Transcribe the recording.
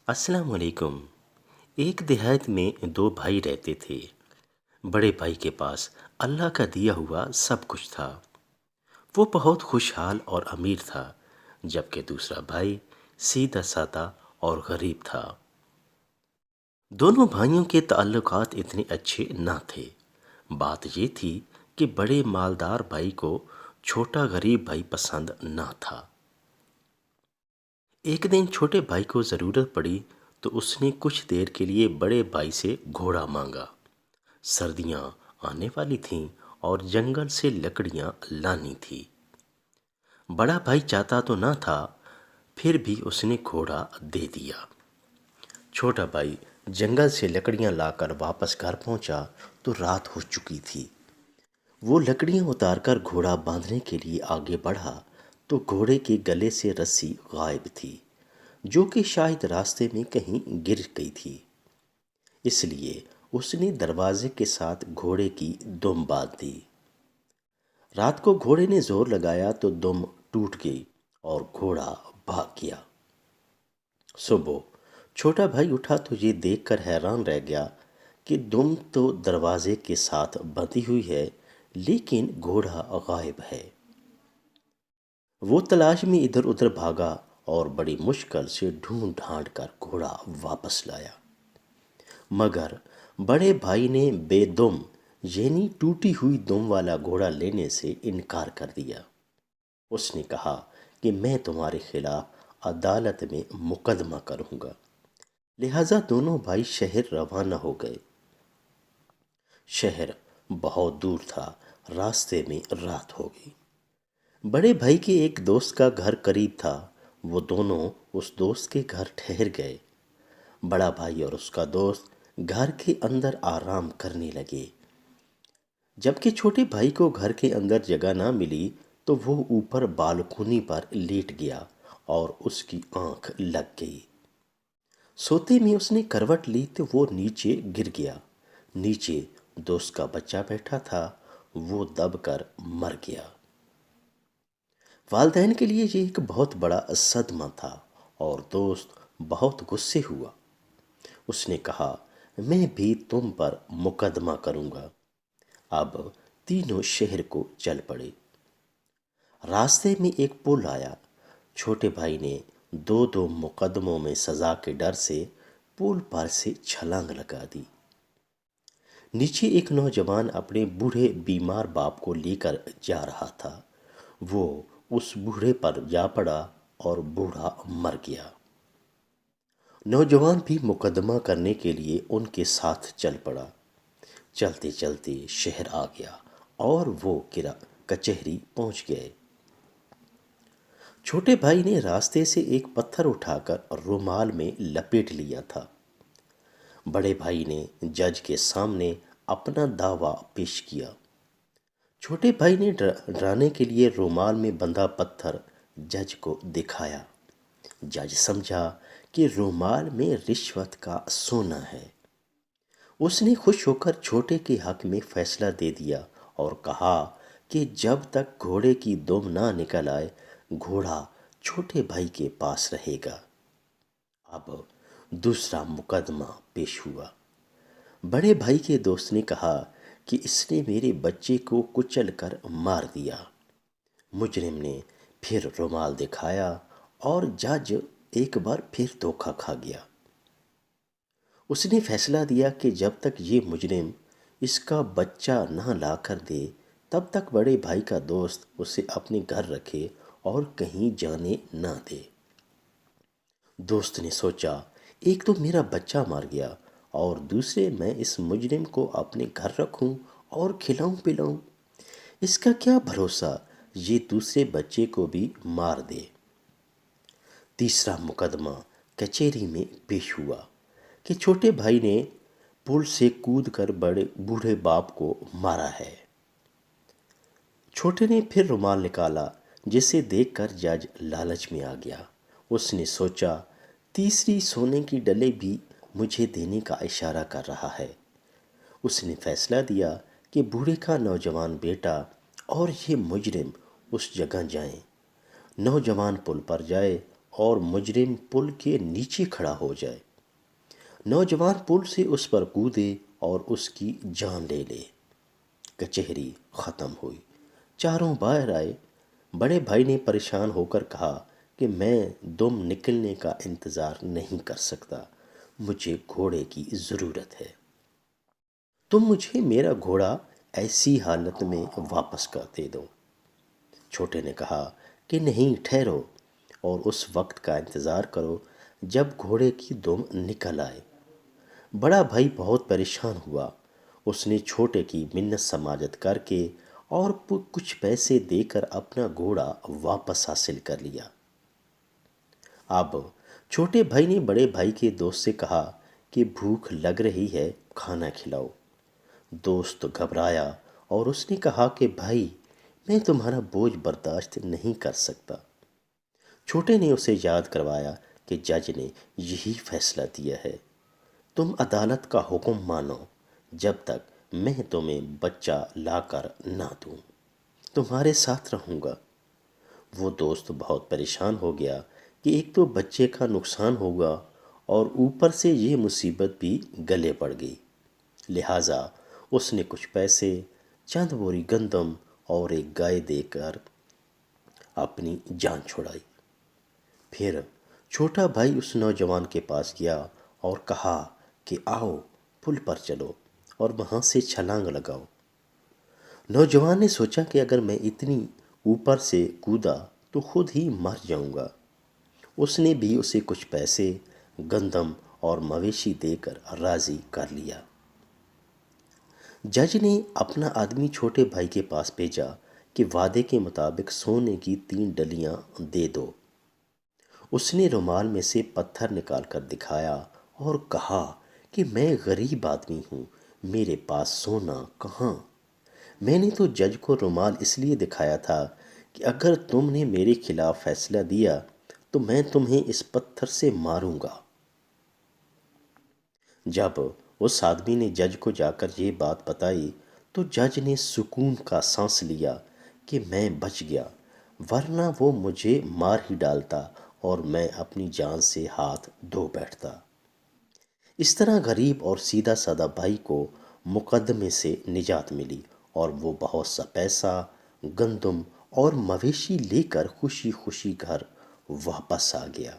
अस्सलाम वालेकुम। एक देहात में दो भाई रहते थे। बड़े भाई के पास अल्लाह का दिया हुआ सब कुछ था। वो बहुत खुशहाल और अमीर था, जबकि दूसरा भाई सीधा साधा और गरीब था। दोनों भाइयों के ताल्लुकात इतने अच्छे ना थे। बात ये थी कि बड़े मालदार भाई को छोटा गरीब भाई पसंद ना था। एक दिन छोटे भाई को ज़रूरत पड़ी तो उसने कुछ देर के लिए बड़े भाई से घोड़ा मांगा। सर्दियां आने वाली थीं और जंगल से लकड़ियां लानी थी। बड़ा भाई चाहता तो ना था, फिर भी उसने घोड़ा दे दिया। छोटा भाई जंगल से लकड़ियां लाकर वापस घर पहुंचा तो रात हो चुकी थी। वो लकड़ियां उतारकर घोड़ा बांधने के लिए आगे बढ़ा तो घोड़े के गले से रस्सी गायब थी, जो कि शायद रास्ते में कहीं गिर गई थी। इसलिए उसने दरवाजे के साथ घोड़े की दुम बांध दी। रात को घोड़े ने जोर लगाया तो दुम टूट गई और घोड़ा भाग गया। सुबह छोटा भाई उठा तो ये देखकर हैरान रह गया कि दुम तो दरवाजे के साथ बंधी हुई है, लेकिन घोड़ा गायब है। वो तलाश में इधर उधर भागा और बड़ी मुश्किल से ढूंढ ढांड कर घोड़ा वापस लाया। मगर बड़े भाई ने बेदुम यानी टूटी हुई दुम वाला घोड़ा लेने से इनकार कर दिया। उसने कहा कि मैं तुम्हारे खिलाफ अदालत में मुकदमा करूंगा। लिहाजा दोनों भाई शहर रवाना हो गए। शहर बहुत दूर था, रास्ते में रात हो गई। बड़े भाई के एक दोस्त का घर करीब था। वो दोनों उस दोस्त के घर ठहर गए। बड़ा भाई और उसका दोस्त घर के अंदर आराम करने लगे। जबकि छोटे भाई को घर के अंदर जगह ना मिली तो वो ऊपर बालकोनी पर लेट गया और उसकी आंख लग गई। सोते में उसने करवट ली तो वो नीचे गिर गया। नीचे दोस्त का बच्चा बैठा था, वो दबकर मर गया। वालदैन के लिए ये एक बहुत बड़ा सदमा था और दोस्त बहुत गुस्से हुआ। उसने कहा, मैं भी तुम पर मुकदमा करूंगा। अब तीनों शहर को चल पड़े। रास्ते में एक पुल आया। छोटे भाई ने दो दो मुकदमों में सजा के डर से पुल पर से छलांग लगा दी। नीचे एक नौजवान अपने बूढ़े बीमार बाप को लेकर जा रहा था। वो उस बूढ़े पर जा पड़ा और बूढ़ा मर गया। नौजवान भी मुकदमा करने के लिए उनके साथ चल पड़ा। चलते चलते शहर आ गया और वो किरा कचहरी पहुंच गए। छोटे भाई ने रास्ते से एक पत्थर उठाकर रुमाल में लपेट लिया था। बड़े भाई ने जज के सामने अपना दावा पेश किया। छोटे भाई ने डराने के लिए रुमाल में बंधा पत्थर जज को दिखाया। जज समझा कि रुमाल में रिश्वत का सोना है। उसने खुश होकर छोटे के हक में फैसला दे दिया और कहा कि जब तक घोड़े की दुम ना निकल आए, घोड़ा छोटे भाई के पास रहेगा। अब दूसरा मुकदमा पेश हुआ। बड़े भाई के दोस्त ने कहा कि इसने मेरे बच्चे को कुचल कर मार दिया। मुजरिम ने फिर रुमाल दिखाया और जज एक बार फिर धोखा खा गया। उसने फैसला दिया कि जब तक ये मुजरिम इसका बच्चा ना ला कर दे, तब तक बड़े भाई का दोस्त उसे अपने घर रखे और कहीं जाने ना दे। दोस्त ने सोचा, एक तो मेरा बच्चा मर गया और दूसरे मैं इस मुजरिम को अपने घर रखूं और खिलाऊं पिलाऊं। इसका क्या भरोसा ये दूसरे बच्चे को भी मार दे। तीसरा मुकदमा कचहरी में पेश हुआ कि छोटे भाई ने पुल से कूदकर बड़े बूढ़े बाप को मारा है। छोटे ने फिर रुमाल निकाला, जिसे देखकर जज लालच में आ गया। उसने सोचा, तीसरी सोने की डले भी मुझे देने का इशारा कर रहा है। उसने फैसला दिया कि बूढ़े का नौजवान बेटा और ये मुजरिम उस जगह जाएं। नौजवान पुल पर जाए اور مجرم پل کے نیچے کھڑا ہو جائے۔ نوجوان پل سے اس پر کودے اور اس کی جان لے لے۔ کچہری ختم ہوئی، چاروں باہر آئے۔ بڑے بھائی نے پریشان ہو کر کہا کہ میں دم نکلنے کا انتظار نہیں کر سکتا، مجھے گھوڑے کی ضرورت ہے۔ تم مجھے میرا گھوڑا ایسی حالت میں واپس کر دے دو۔ چھوٹے نے کہا کہ نہیں، ٹھہرو اور اس وقت کا انتظار کرو جب گھوڑے کی دم نکل آئے۔ بڑا بھائی بہت پریشان ہوا۔ اس نے چھوٹے کی منت سماجت کر کے اور کچھ پیسے دے کر اپنا گھوڑا واپس حاصل کر لیا۔ اب چھوٹے بھائی نے بڑے بھائی کے دوست سے کہا کہ بھوک لگ رہی ہے، کھانا کھلاؤ۔ دوست گھبرایا اور اس نے کہا کہ بھائی، میں تمہارا بوجھ برداشت نہیں کر سکتا۔ چھوٹے نے اسے یاد کروایا کہ جج نے یہی فیصلہ دیا ہے، تم عدالت کا حکم مانو جب تک میں تمہیں بچہ لا کر نہ دوں، تمہارے ساتھ رہوں گا۔ وہ دوست بہت پریشان ہو گیا کہ ایک تو بچے کا نقصان ہوگا اور اوپر سے یہ مصیبت بھی گلے پڑ گئی۔ لہٰذا اس نے کچھ پیسے، چند بوری گندم اور ایک گائے دے کر اپنی جان چھڑائی۔ پھر چھوٹا بھائی اس نوجوان کے پاس گیا اور کہا کہ آؤ پل پر چلو اور وہاں سے چھلانگ لگاؤ۔ نوجوان نے سوچا کہ اگر میں اتنی اوپر سے کودا تو خود ہی مر جاؤں گا۔ اس نے بھی اسے کچھ پیسے، گندم اور مویشی دے کر راضی کر لیا۔ جج نے اپنا آدمی چھوٹے بھائی کے پاس بھیجا کہ وعدے کے مطابق سونے کی 3 ڈلیاں دے دو۔ اس نے رومال میں سے پتھر نکال کر دکھایا اور کہا کہ میں غریب آدمی ہوں، میرے پاس سونا کہاں؟ میں نے تو جج کو رومال اس لیے دکھایا تھا کہ اگر تم نے میرے خلاف فیصلہ دیا تو میں تمہیں اس پتھر سے ماروں گا۔ جب اس آدمی نے جج کو جا کر یہ بات بتائی تو جج نے سکون کا سانس لیا کہ میں بچ گیا، ورنہ وہ مجھے مار ہی ڈالتا اور میں اپنی جان سے ہاتھ دھو بیٹھتا۔ اس طرح غریب اور سیدھا سادہ بھائی کو مقدمے سے نجات ملی اور وہ بہت سا پیسہ، گندم اور مویشی لے کر خوشی خوشی گھر واپس آ گیا۔